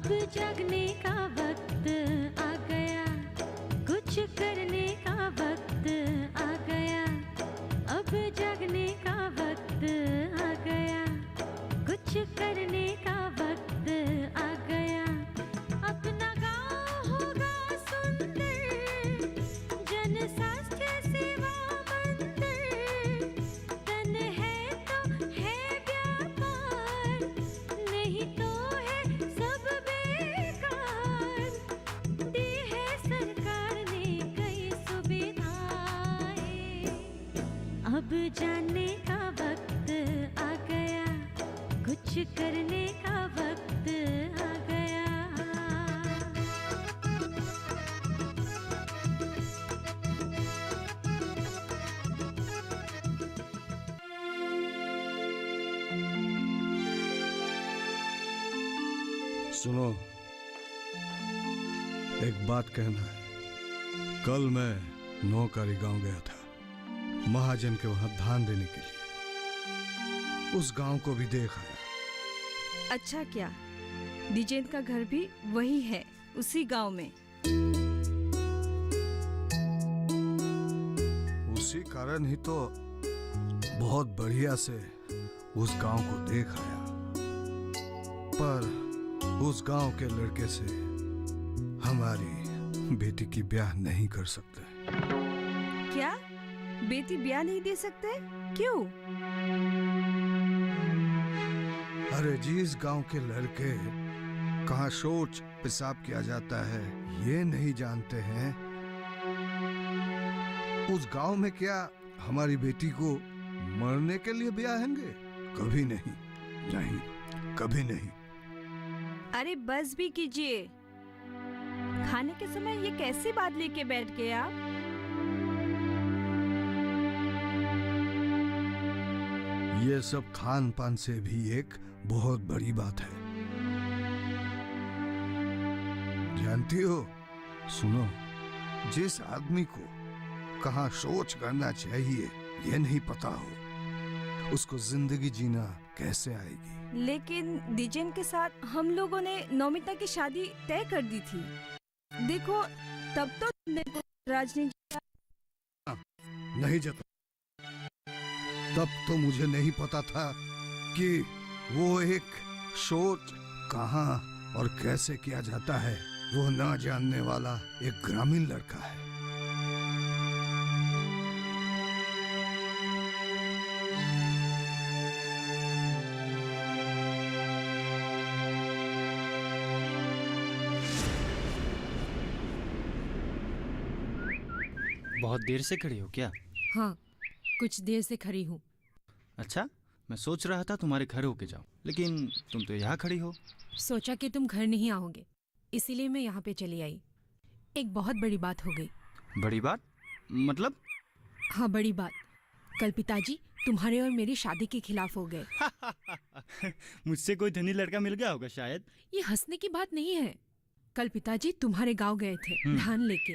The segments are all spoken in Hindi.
अब जागने का वक्त आ गया, कुछ करने का वक्त आ गया। अब जागने का वक्त आ गया, कुछ करने का वक्त आ गया। अपना गाँव होगा सुंदर, जन स्वास्थ्य सेवा मंदिर। तन है तो है व्यापार, नहीं तो है सब बेकार। दी है सरकार ने कई सुविधाएं, अब जानने का वक्त आ गया, कुछ करने का वक्त आ गया। सुनो, एक बात कहना है। कल मैं नौकारी गांव गया था, महाजन के वहां धान देने के लिए। उस गांव को भी देख आया। अच्छा, क्या द्विजेंद्र का घर भी वही है, उसी गांव में? उसी कारण ही तो बहुत बढ़िया से उस गांव को देख आया। पर उस गांव के लड़के से हमारी बेटी की ब्याह नहीं कर सकते। क्या बेटी ब्याह नहीं दे सकते? क्यों? अरे जिस गांव के लड़के कहाँ शौच पेशाब किया जाता है ये नहीं जानते हैं, उस गांव में क्या हमारी बेटी को मरने के लिए ब्याहेंगे? कभी नहीं, नहीं, कभी नहीं। अरे बस भी कीजिए। खाने के समय ये कैसी बात लेके बैठ गए आप? ये सब खान पान से भी एक बहुत बड़ी बात है, जानती हो? सुनो, जिस आदमी को कहाँ शौच करना चाहिए ये नहीं पता हो, उसको जिंदगी जीना कैसे आएगी? लेकिन द्विजेंद्र के साथ हम लोगों ने नौमिता की शादी तय कर दी थी। देखो, तब तो तुमने राजनीति नहीं जता। तब तो मुझे नहीं पता था कि वो एक शौच कहाँ और कैसे किया जाता है, वो ना जानने वाला एक ग्रामीण लड़का है। बहुत देर से खड़ी हो क्या? हाँ, कुछ देर से खड़ी हूँ। अच्छा, मैं सोच रहा था तुम्हारे घर होके जाऊं, लेकिन तुम तो यहाँ खड़ी हो। सोचा कि तुम घर नहीं आओगे, इसीलिए मैं यहाँ पे चली आई। एक बहुत बड़ी बात हो गई। बड़ी बात? मतलब? हाँ, बड़ी बात। कल पिताजी तुम्हारे और मेरी शादी के खिलाफ हो गए। मुझसे कोई धनी लड़का मिल गया होगा शायद। ये हंसने की बात नहीं है। कल पिताजी तुम्हारे गांव गए थे धान लेके।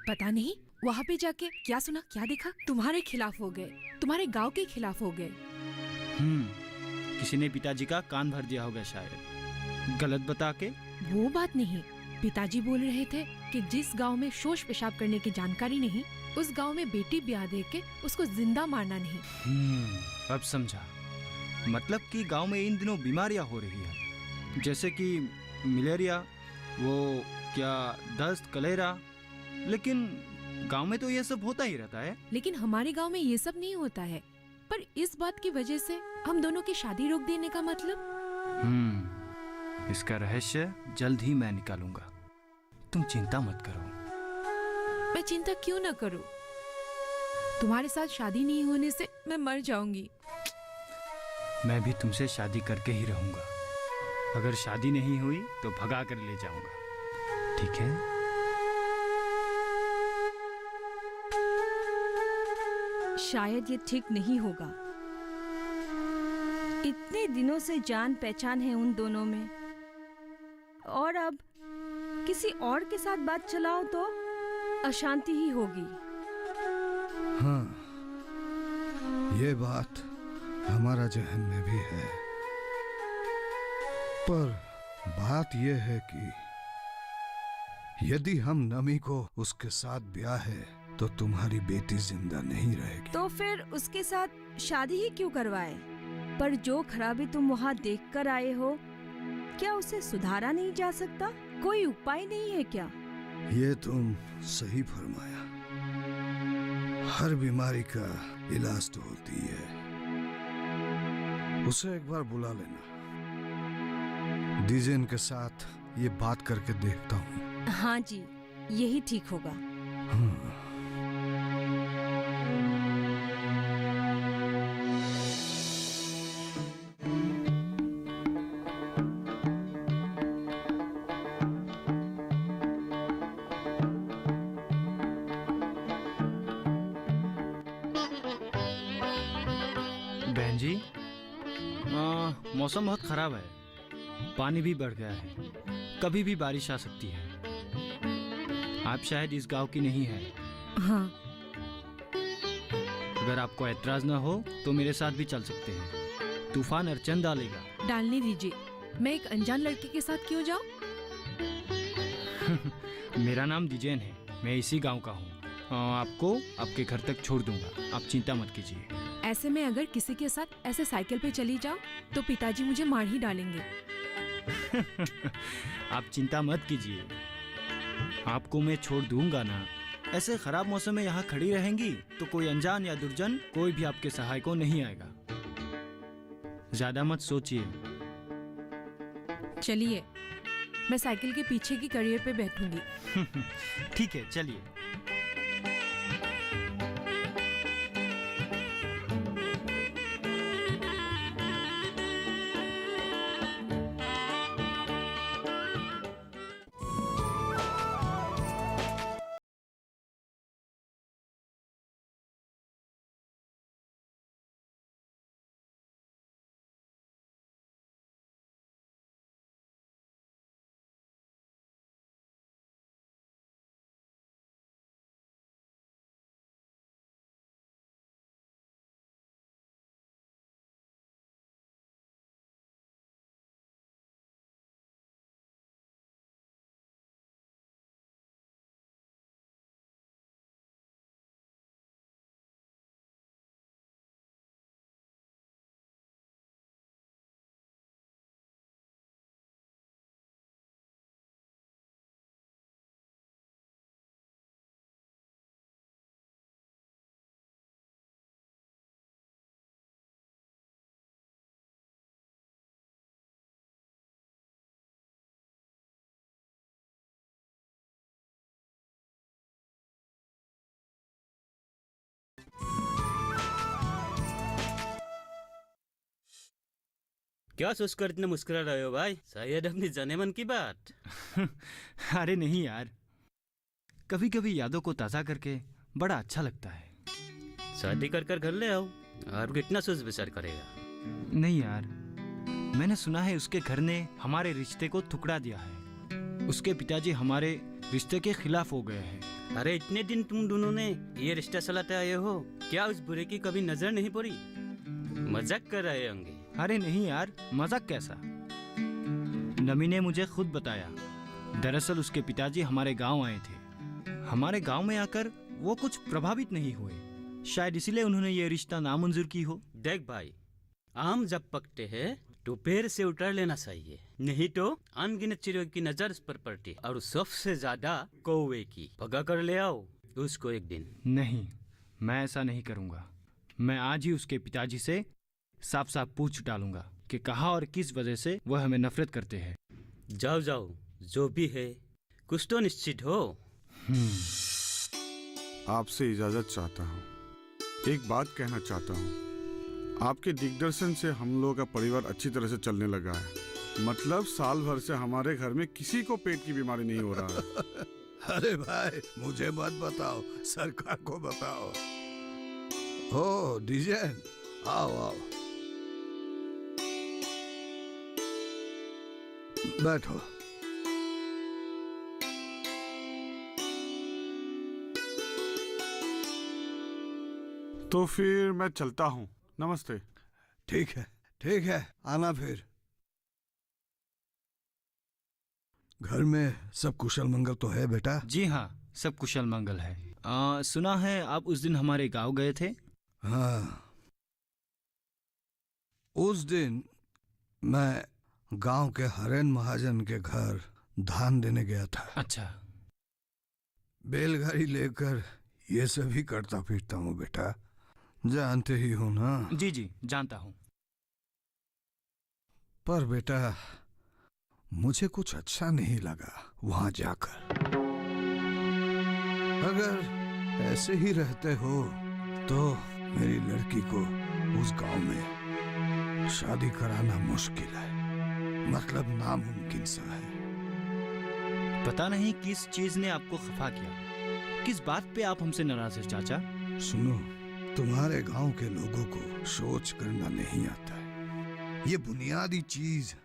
पता नहीं वहाँ पे जाके क्या सुना, क्या देखा, तुम्हारे खिलाफ हो गए, तुम्हारे गांव के खिलाफ हो गए। किसी ने पिताजी का कान भर दिया होगा शायद, गलत बता के। वो बात नहीं, पिताजी बोल रहे थे कि जिस गांव में शौच पेशाब करने की जानकारी नहीं, उस गांव में बेटी ब्याह दे के उसको जिंदा मारना नहीं। अब समझा। मतलब कि गांव में इन दिनों बीमारियां हो रही है, जैसे कि मलेरिया, वो क्या दस्त, कलेरा। लेकिन गांव में तो ये सब होता ही रहता है। लेकिन हमारे गांव में ये सब नहीं होता है। पर इस बात की वजह से हम दोनों की शादी रोक देने का मतलब? इसका रहस्य जल्द ही मैं निकालूंगा, तुम चिंता मत करो। मैं चिंता क्यों न करूं? तुम्हारे साथ शादी नहीं होने से मैं मर जाऊंगी। मैं भी तुमसे शादी करके ही रहूंगा। अगर शादी नहीं हुई तो भगा कर ले जाऊंगा, ठीक है? शायद ये ठीक नहीं होगा। इतने दिनों से जान पहचान है उन दोनों में, और अब किसी और के साथ बात चलाओ तो अशांति ही होगी। हाँ, ये बात हमारा जहन में भी है, पर बात यह है कि यदि हम नमी को उसके साथ ब्याह है तो तुम्हारी बेटी जिंदा नहीं रहेगी। तो फिर उसके साथ शादी ही क्यों करवाए? पर जो खराबी तुम वहाँ देखकर आए हो, क्या उसे सुधारा नहीं जा सकता? कोई उपाय नहीं है क्या? ये तुम सही फरमाया। हर बीमारी का इलाज तो होती है। उसे एक बार बुला लेना। डीजेन के साथ ये बात करके देखता हूँ। हाँ जी, यही ठीक होगा। बहन जी, मौसम बहुत खराब है, पानी भी बढ़ गया है, कभी भी बारिश आ सकती है। आप शायद इस गांव की नहीं है। हाँ, अगर आपको ऐतराज ना हो तो मेरे साथ भी चल सकते हैं। तूफान अड़चन डालेगा। डालने दीजिए, मैं एक अनजान लड़के के साथ क्यों जाऊं? मेरा नाम दिजेन है, मैं इसी गांव का हूँ। आपको आपके घर तक छोड़ दूंगा, आप चिंता मत कीजिए। ऐसे में अगर किसी के साथ ऐसे साइकिल पे चली जाऊं तो पिताजी मुझे मार ही डालेंगे। आप चिंता मत कीजिए, आपको मैं छोड़ दूंगा ना। ऐसे खराब मौसम में यहाँ खड़ी रहेंगी तो कोई अनजान या दुर्जन कोई भी आपके सहाय को नहीं आएगा। ज्यादा मत सोचिए। चलिए, मैं साइकिल के पीछे की कड़ियर पे बैठूंगी। ठीक है, चलिए। क्या सोचकर इतना मुस्कुरा रहे हो भाई? शायद अपनी जाने मन की बात। अरे नहीं यार, कभी कभी यादों को ताज़ा करके बड़ा अच्छा लगता है। शादी कर कर घर ले आओ और कितना सोच विचार करेगा। नहीं यार, मैंने सुना है उसके घर ने हमारे रिश्ते को टुकड़ा दिया है। उसके पिताजी हमारे रिश्ते के खिलाफ हो गए हैं। अरे इतने दिन तुम दोनों ने ये रिश्ता चलाते आए हो, क्या उस बुरे की कभी नजर नहीं पड़ी? मजाक कर रहे होंगे। अरे नहीं यार, मजाक कैसा। नमी ने मुझे खुद बताया, दरअसल उसके पिताजी हमारे गांव आए थे। हमारे गांव में आकर वो कुछ प्रभावित नहीं हुए, शायद इसीलिए उन्होंने ये रिश्ता नामंजूर की हो। देख भाई, आम जब पकते हैं तो पेड़ से उतार लेना चाहिए, नहीं तो अनगिनत चिड़ियों की नजर उस पर पड़ती है, और सबसे ज्यादा कौवे की। भगा कर ले आओ उसको एक दिन। नहीं, मैं ऐसा नहीं करूंगा। मैं आज ही उसके पिताजी से साफ साफ पूछ डालूंगा कि कहाँ और किस वजह से वह हमें नफरत करते हैं। जाओ जाओ, जो भी है कुछ तो निश्चित हो। आपसे इजाजत चाहता हूँ। एक बात कहना चाहता हूँ। आपके दिग्दर्शन से हम लोगों का परिवार अच्छी तरह से चलने लगा है। मतलब साल भर से हमारे घर में किसी को पेट की बीमारी नहीं हो रहा है। अरे भाई, मुझे मत बताओ, सरकार को बताओ। ओ डीजेन, आओ आओ, बैठो। तो फिर मैं चलता हूँ। नमस्ते। ठीक है, आना फिर। घर में सब कुशल मंगल तो है बेटा? जी हाँ, सब कुशल मंगल है। सुना है आप उस दिन हमारे गांव गए थे। हाँ, उस दिन मैं गांव के हरेन महाजन के घर धान देने गया था। अच्छा। बैलगाड़ी लेकर ये सभी करता फिरता हूँ बेटा, जानते ही हो ना। जी जी, जानता हूँ। पर बेटा मुझे कुछ अच्छा नहीं लगा वहां जाकर। अगर ऐसे ही रहते हो तो मेरी लड़की को उस गांव में शादी कराना मुश्किल है, मतलब नामुमकिन सा है। पता नहीं किस चीज ने आपको खफा किया, किस बात पे आप हमसे नाराज हैं चाचा? सुनो, तुम्हारे गांव के लोगों को सोच करना नहीं आता है। ये बुनियादी चीज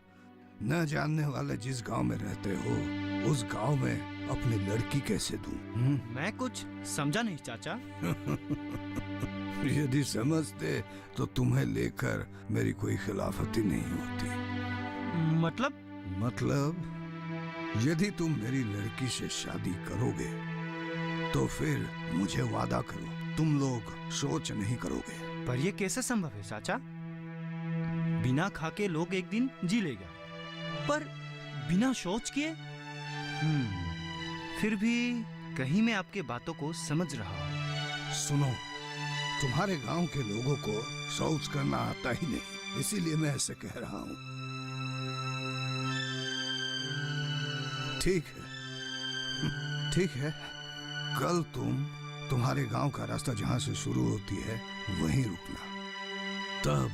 न जानने वाले जिस गांव में रहते हो उस गांव में अपनी लड़की कैसे दूं? मैं कुछ समझा नहीं चाचा। यदि समझते तो तुम्हें लेकर मेरी कोई खिलाफती नहीं होती। मतलब यदि तुम मेरी लड़की से शादी करोगे तो फिर मुझे वादा करो तुम लोग शौच नहीं करोगे। पर ये कैसे संभव है चाचा? बिना खाके लोग एक दिन जी लेगा, पर बिना शौच किए? फिर भी कहीं मैं आपके बातों को समझ रहा हूँ। सुनो, तुम्हारे गांव के लोगों को शौच करना आता ही नहीं, इसीलिए मैं ऐसे कह रहा हूँ। ठीक है, ठीक है, कल तुम्हारे गांव का रास्ता जहां से शुरू होती है वहीं रुकना, तब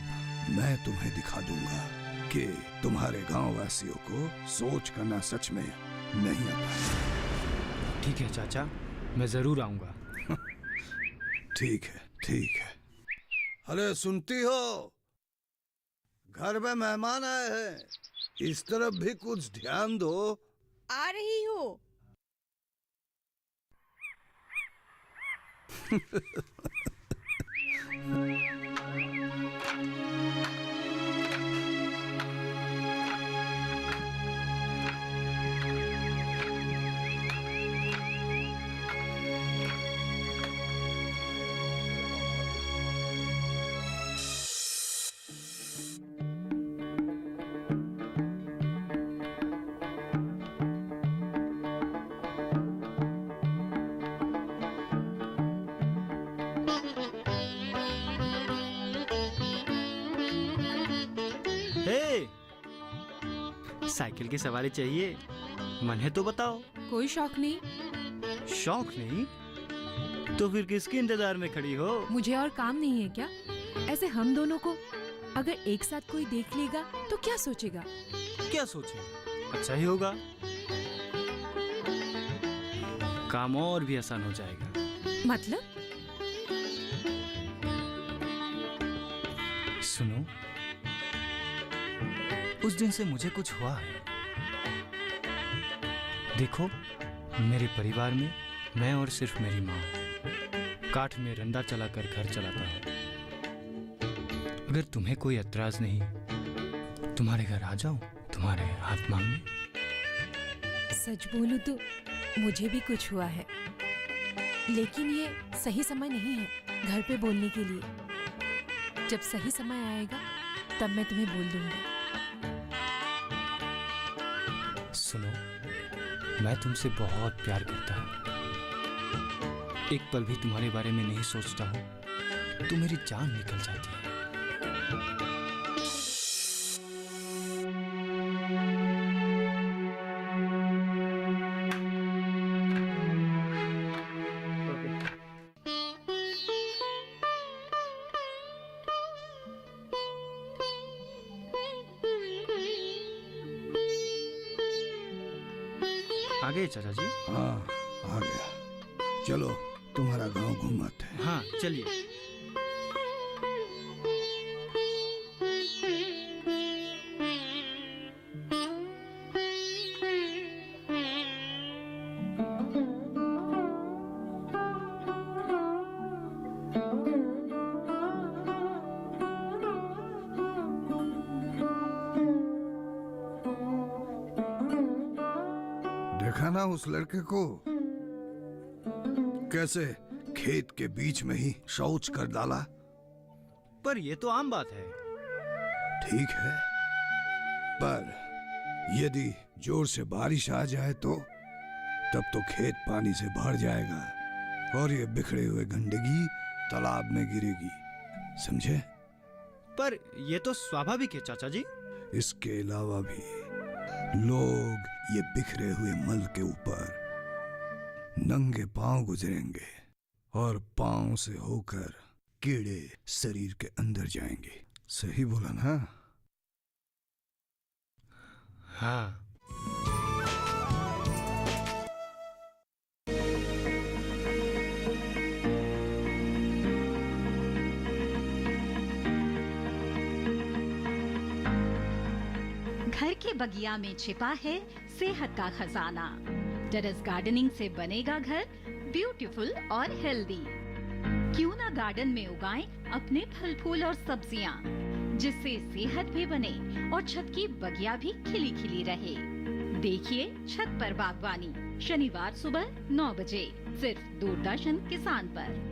मैं तुम्हें दिखा दूंगा कि तुम्हारे गांव वासियों को सोच करना सच में नहीं आता। ठीक है चाचा, मैं जरूर आऊंगा। ठीक है, ठीक है। अरे सुनती हो, घर में मेहमान आए हैं, इस तरफ भी कुछ ध्यान दो। आ रही हो। साइकिल की सवारी चाहिए? मन है तो बताओ। कोई शौक नहीं। शौक नहीं? तो फिर किसके इंतजार में खड़ी हो? मुझे और काम नहीं है क्या? ऐसे हम दोनों को अगर एक साथ कोई देख लेगा तो क्या सोचेगा? क्या सोचेगा? अच्छा ही होगा, काम और भी आसान हो जाएगा। मतलब? सुनो, उस दिन से मुझे कुछ हुआ है। देखो, मेरे परिवार में मैं और सिर्फ मेरी माँ काठ में रंदा चलाकर घर चलाता हूँ। अगर तुम्हें कोई एतराज नहीं, तुम्हारे घर आ जाऊं तुम्हारे हाथ मांगने। सच बोलूं तो मुझे भी कुछ हुआ है, लेकिन ये सही समय नहीं है घर पे बोलने के लिए। जब सही समय आएगा तब मैं तुम्हें बोल दूंगी। सुनो, मैं तुमसे बहुत प्यार करता हूँ। एक पल भी तुम्हारे बारे में नहीं सोचता हूँ तो मेरी जान निकल जाती है। आ गए चाचा जी? हाँ, आ गया। चलो तुम्हारा गांव घुमाते हैं। हाँ चलिए। देखा ना उस लड़के को, कैसे खेत के बीच में ही शौच कर डाला। पर ये तो आम बात है। ठीक है, पर यदि जोर से बारिश आ जाए तो तब तो खेत पानी से भर जाएगा और ये बिखरे हुए गंदगी तालाब में गिरेगी, समझे? पर ये तो स्वाभाविक है चाचा जी। इसके अलावा भी लोग ये बिखरे हुए मल के ऊपर नंगे पांव गुजरेंगे और पांव से होकर कीड़े शरीर के अंदर जाएंगे। सही बोला ना? हाँ। घर के बगिया में छिपा है सेहत का खजाना। टेरेस गार्डनिंग से बनेगा घर ब्यूटीफुल और हेल्दी। क्यों ना गार्डन में उगाएं अपने फल फूल और सब्जियां, जिससे सेहत भी बने और छत की बगिया भी खिली खिली रहे। देखिए छत पर बागवानी, शनिवार सुबह 9 बजे सिर्फ दूरदर्शन किसान पर।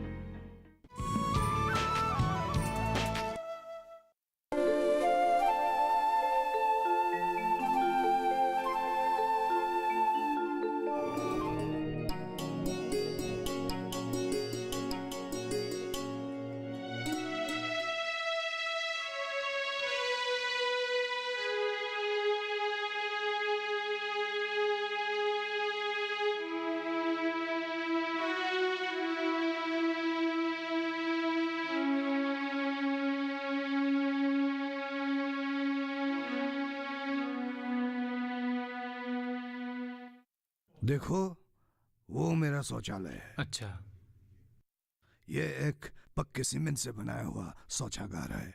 देखो, वो मेरा शौचालय है। अच्छा। ये एक पक्के सीमेंट से बनाया हुआ शौचागार है।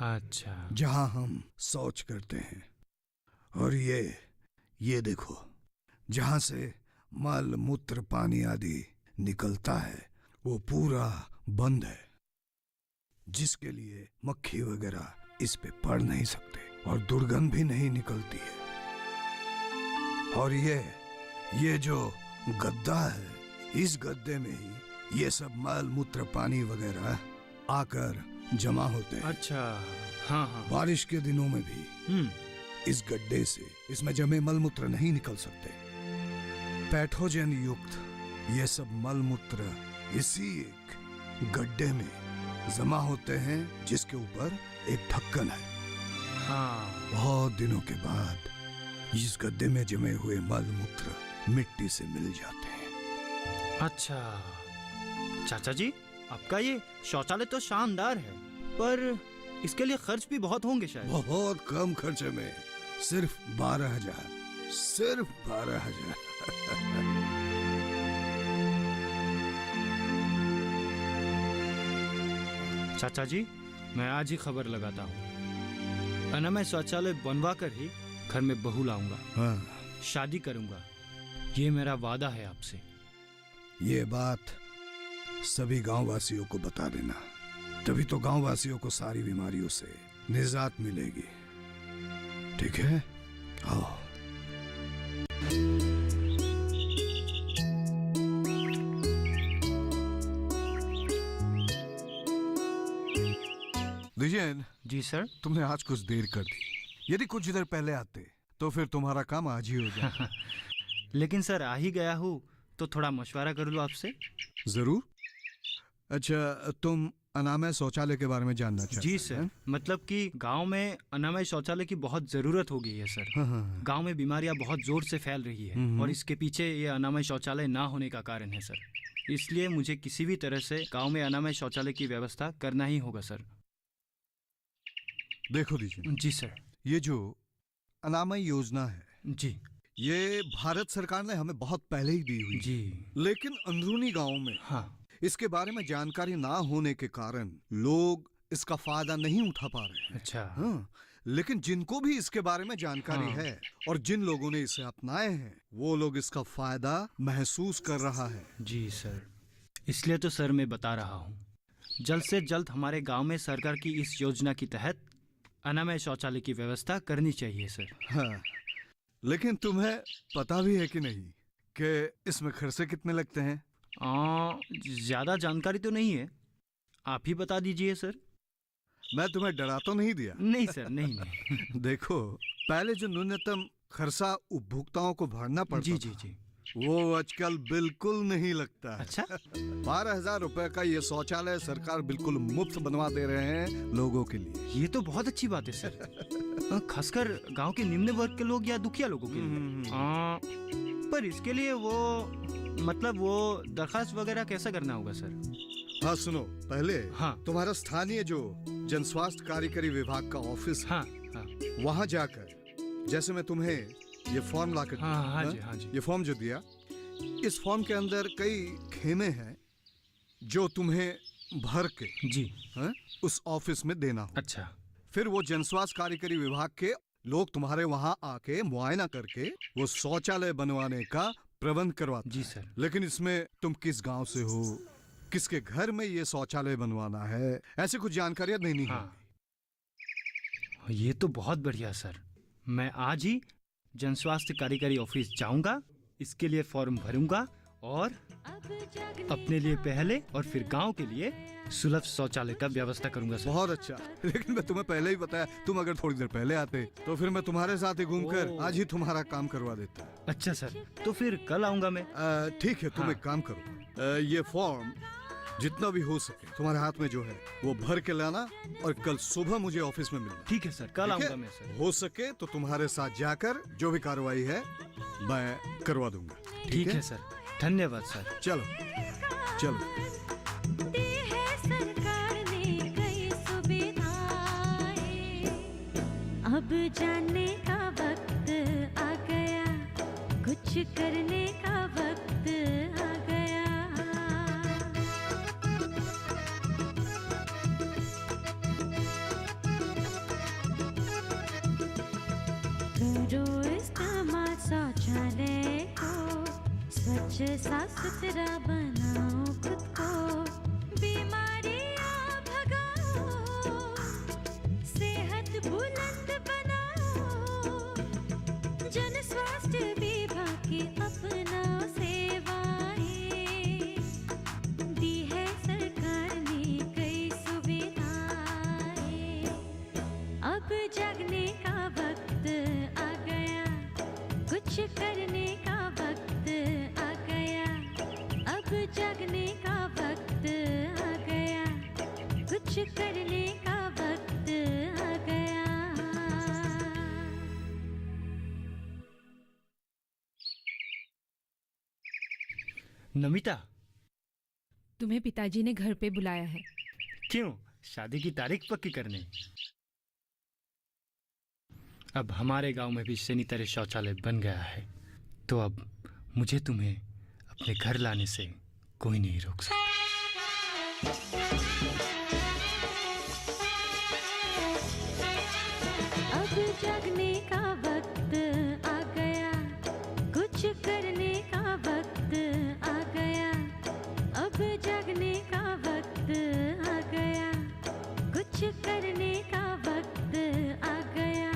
अच्छा। जहां हम शौच करते हैं। और ये देखो, जहां से मल मूत्र पानी आदि निकलता है वो पूरा बंद है, जिसके लिए मक्खी वगैरह इस पे पड़ नहीं सकते और दुर्गंध भी नहीं निकलती है। और ये जो गद्दा है, इस गद्दे में ही ये सब मल मूत्र पानी वगैरह आकर जमा होते हैं। अच्छा। हाँ हाँ। बारिश के दिनों में भी इस गड्ढे से इसमें जमे मल मूत्र नहीं निकल सकते। पैथोजन युक्त ये सब मल मूत्र इसी एक गड्ढे में जमा होते हैं, जिसके ऊपर एक ढक्कन है। हाँ। बहुत दिनों के बाद इस गड्ढे में जमे हुए मल मूत्र मिट्टी से मिल जाते हैं। अच्छा। चाचा जी, आपका ये शौचालय तो शानदार है, पर इसके लिए खर्च भी बहुत होंगे शायद। बहुत कम खर्चे में सिर्फ 12,000, सिर्फ 12,000। चाचा जी, मैं आज ही खबर लगाता हूँ। अनामय शौचालय बनवा कर ही घर में बहू लाऊंगा। हाँ। शादी करूंगा, ये मेरा वादा है आपसे। ये बात सभी गांववासियों को बता देना, तभी तो गांववासियों को सारी बीमारियों से निजात मिलेगी। ठीक है? आओ। विजयन। जी सर। तुमने आज कुछ देर कर दी। यदि कुछ देर पहले आते तो फिर तुम्हारा काम आज ही हो जाता। लेकिन सर, आ ही गया हूँ तो थोड़ा मशवरा कर लूँ आपसे। जरूर। अच्छा, तुम अनामय शौचालय के बारे में जानना चाहते जी हैं? सर, मतलब कि गांव में अनामय शौचालय की बहुत ज़रूरत हो गई है सर। हाँ। गांव में बीमारियां बहुत ज़ोर से फैल रही है और इसके पीछे ये अनामय शौचालय ना होने का कारण है सर। इसलिए मुझे किसी भी तरह से गांव में अनामय शौचालय की व्यवस्था करना ही होगा सर। देखो दीजिए। जी सर। ये जो अनामय योजना है, जी, ये भारत सरकार ने हमें बहुत पहले ही दी हुई। जी। लेकिन अंदरूनी गांव में हाँ। इसके बारे में जानकारी ना होने के कारण लोग इसका फायदा नहीं उठा पा रहे हैं। अच्छा। हाँ, लेकिन जिनको भी इसके बारे में जानकारी हाँ। है और जिन लोगों ने इसे अपनाए हैं, वो लोग इसका फायदा महसूस कर रहा है। जी सर, इसलिए तो सर मैं बता रहा हूँ, जल्द से जल्द हमारे गांव में सरकार की इस योजना के तहत अनामय शौचालय की व्यवस्था करनी चाहिए सर। हाँ, लेकिन तुम्हें पता भी है कि नहीं कि इसमें खर्चे कितने लगते हैं? ज़्यादा जानकारी तो नहीं है, आप ही बता दीजिए सर। मैं तुम्हें डरा तो नहीं दिया? नहीं सर, नहीं नहीं। देखो, पहले जो न्यूनतम खर्चा उपभोक्ताओं को भरना पड़ता जी जी था, जी। वो आजकल बिल्कुल नहीं लगता है। अच्छा। 12,000 रुपए का ये शौचालय सरकार बिल्कुल मुफ्त बनवा दे रहे हैं लोगों के लिए। ये तो बहुत अच्छी बात है सर, खासकर गांव के निम्न वर्ग के लोग या दुखिया लोगों के लिए। पर इसके लिए वो दरखास्त वगैरह कैसा करना होगा सर? हाँ सुनो, पहले हाँ तुम्हारा स्थानीय जो जन स्वास्थ्य कार्यकारी विभाग का ऑफिस है, हाँ हाँ वहाँ जाकर, जैसे मैं तुम्हें ये फॉर्म लाकर हाँ जी हाँ जी। ये फॉर्म जो दिया, इस फॉर्म के अंदर कई खेमे हैं जो तुम्हें भर के जी उस ऑफिस में देना हो। अच्छा। फिर वो जन स्वास्थ्य कार्यकारी विभाग के लोग तुम्हारे वहाँ आके मुआयना करके वो शौचालय बनवाने का प्रबंध करवाते जी हैं। सर। लेकिन इसमें तुम किस गांव से हो, किसके घर में ये शौचालय बनवाना है, ऐसी कुछ जानकारियां देनी है। ये तो बहुत बढ़िया सर, मैं आज ही जन स्वास्थ्य कार्यकारी ऑफिस जाऊंगा, इसके लिए फॉर्म भरूंगा और अपने लिए पहले और फिर गांव के लिए सुलभ शौचालय का व्यवस्था करूंगा सर। बहुत अच्छा, लेकिन मैं तुम्हें पहले ही बताया, तुम अगर थोड़ी देर पहले आते तो फिर मैं तुम्हारे साथ ही घूमकर आज ही तुम्हारा काम करवा देता। अच्छा सर, तो फिर कल आऊंगा मैं। ठीक है, तुम एक काम करो, ये फॉर्म जितना भी हो सके तुम्हारे हाथ में जो है वो भर के लाना और कल सुबह मुझे ऑफिस में मिलना। ठीक है सर, कल आऊंगा मैं सर। हो सके तो तुम्हारे साथ जाकर जो भी कार्रवाई है मैं करवा दूंगा। ठीक है सर, धन्यवाद सर। चलो चलो। दी है सरकार ने कई सुविधाएं, अब जानने का वक्त आ गया, कुछ करने का वक्त आ गया। करो इस्तेमाल शौचालय को, स्वच्छ साफ सुथरा बनाओ खुद को, बीमारियां भगाओ, सेहत बुलंद बनाओ, जन स्वास्थ्य विभाग की अपनाओ सेवाएं, दी है सरकार ने कई सुविधाएं, अब जगने का वक्त आ गया, कुछ करने का वक्त आ गया, अब जगने का वक्त आ गया, कुछ करने का वक्त आ गया। नमिता, तुम्हें पिताजी ने घर पे बुलाया है। क्यों, शादी की तारीख पक्की करने? अब हमारे गांव में भी सैनिटरी शौचालय बन गया है, तो अब मुझे तुम्हें अपने घर लाने से कोई नहीं रोक सकता। अब जगने का वक्त आ गया, कुछ करने का वक्त आ गया, अब जगने का वक्त आ गया, कुछ करने का वक्त आ गया,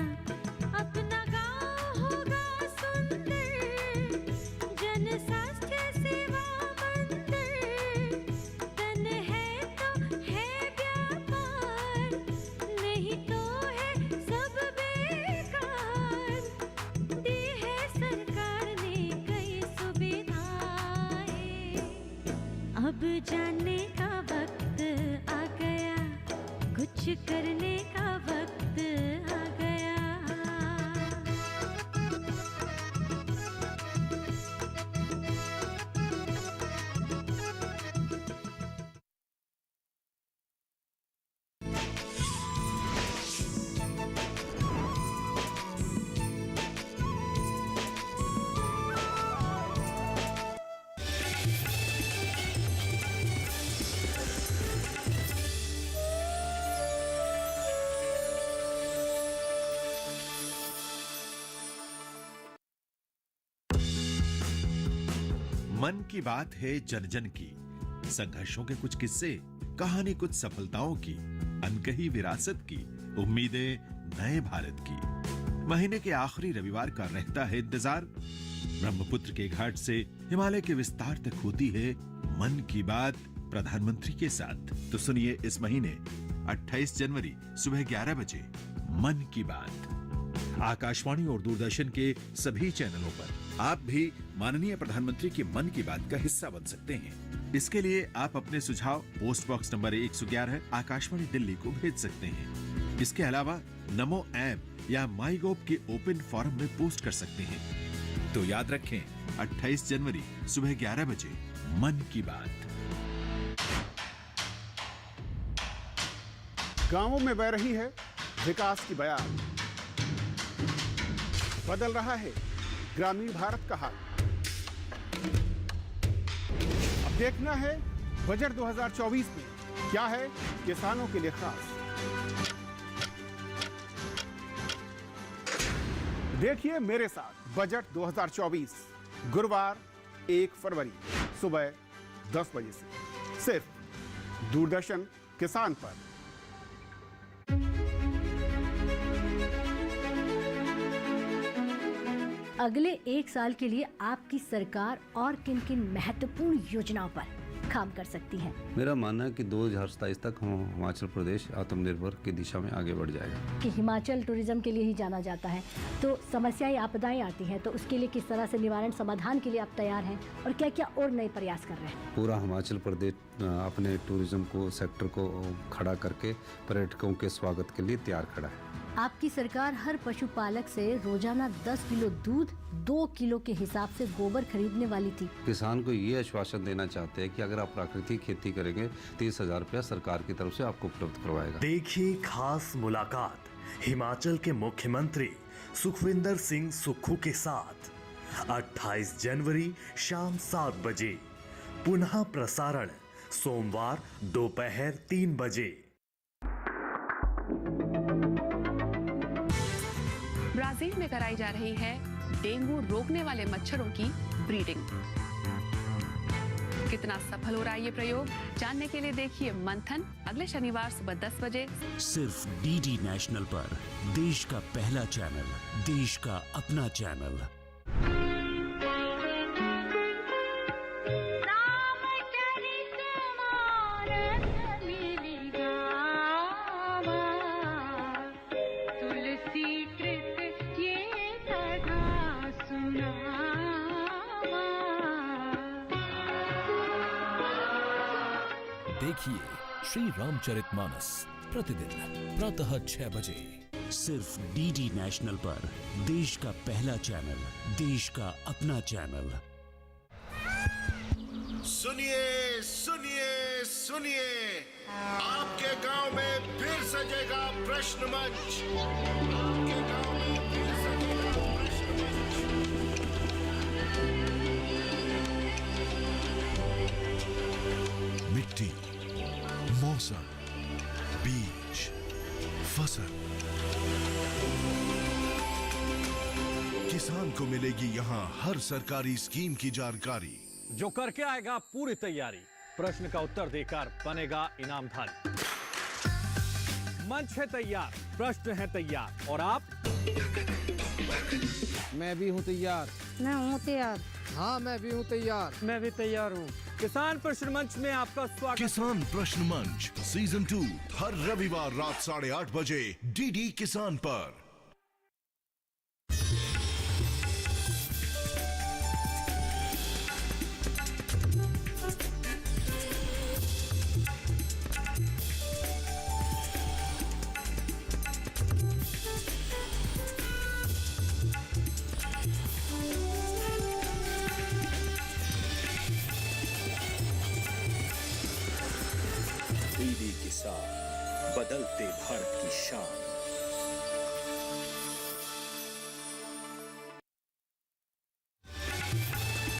अपना गाँव होगा सुंदर, जन स्वास्थ्य सेवा मंदिर, तन है तो है व्यापार, नहीं तो है सब बेकार, दी है सरकार ने कई सुविधाएं, अब जानने का वक्त आ गया, कुछ करने का वक्त आ गया। मन की बात है जन जन की, संघर्षों के कुछ किस्से, कहानी कुछ सफलताओं की, अनकही विरासत की, उम्मीदें नए भारत की। महीने के आखिरी रविवार का रहता है इंतजार। ब्रह्मपुत्र के घाट से हिमालय के विस्तार तक होती है मन की बात प्रधानमंत्री के साथ। तो सुनिए इस महीने 28 जनवरी सुबह 11 बजे मन की बात आकाशवाणी और दूरदर्शन के सभी चैनलों पर। आप भी माननीय प्रधानमंत्री की मन की बात का हिस्सा बन सकते हैं। इसके लिए आप अपने सुझाव post box number 111 Akashvani Delhi को भेज सकते हैं। इसके अलावा नमो ऐप या माई गोव के ओपन फोरम में पोस्ट कर सकते हैं। तो याद रखें 28 जनवरी सुबह 11 बजे मन की बात। गांवों में बह रही है विकास की बयार, बदल रहा है ग्रामीण भारत का हाल। अब देखना है बजट 2024 में क्या है किसानों के लिए खास। देखिए मेरे साथ बजट 2024 गुरुवार 1 फरवरी सुबह 10 बजे से सिर्फ दूरदर्शन किसान पर। अगले 1 साल के लिए आपकी सरकार और किन किन महत्वपूर्ण योजनाओं पर काम कर सकती है? मेरा मानना है कि 2027 तक हिमाचल प्रदेश आत्मनिर्भर की दिशा में आगे बढ़ जाएगा। कि हिमाचल टूरिज्म के लिए ही जाना जाता है, तो समस्याएं आपदाएं आती हैं, तो उसके लिए किस तरह से निवारण समाधान के लिए आप तैयार हैं और क्या क्या और नए प्रयास कर रहे हैं? पूरा हिमाचल प्रदेश अपने टूरिज्म को सेक्टर को खड़ा करके पर्यटकों के स्वागत के लिए तैयार खड़ा है। आपकी सरकार हर पशुपालक से रोजाना 10 किलो दूध 2 किलो के हिसाब से गोबर खरीदने वाली थी। किसान को ये आश्वासन देना चाहते हैं कि अगर आप प्राकृतिक खेती करेंगे 30,000 रुपया सरकार की तरफ से आपको उपलब्ध करवाएगा। देखिए खास मुलाकात हिमाचल के मुख्यमंत्री सुखविंदर सिंह सुक्खू के साथ 28 जनवरी शाम 7 बजे, पुनः प्रसारण सोमवार दोपहर 3 बजे। ब्राजील में कराई जा रही है डेंगू रोकने वाले मच्छरों की ब्रीडिंग। कितना सफल हो रहा है ये प्रयोग, जानने के लिए देखिए मंथन अगले शनिवार सुबह 10 बजे सिर्फ डीडी नेशनल पर। देश का पहला चैनल, देश का अपना चैनल। देखिए श्री रामचरितमानस प्रतिदिन प्रातः 6 बजे सिर्फ डीडी नेशनल पर। देश का पहला चैनल, देश का अपना चैनल। सुनिए सुनिए सुनिए, आपके गांव में फिर सजेगा प्रश्न मंच। आपके गांव में फिर सजेगा प्रश्न मंच। मिट्टी, मौसम, बीज, फसल, किसान को मिलेगी यहाँ हर सरकारी स्कीम की जानकारी। जो करके आएगा पूरी तैयारी, प्रश्न का उत्तर देकर बनेगा इनामधारी। मंच है तैयार, प्रश्न है तैयार, और आप? मैं भी हूँ तैयार। मैं हूँ तैयार। हाँ मैं भी हूँ तैयार। मैं भी तैयार हूँ। किसान प्रश्न मंच में आपका स्वागत। किसान प्रश्न मंच सीजन 2 हर रविवार रात 8:30 बजे डीडी किसान पर। डीडी किसान, बदलते भारत की शान।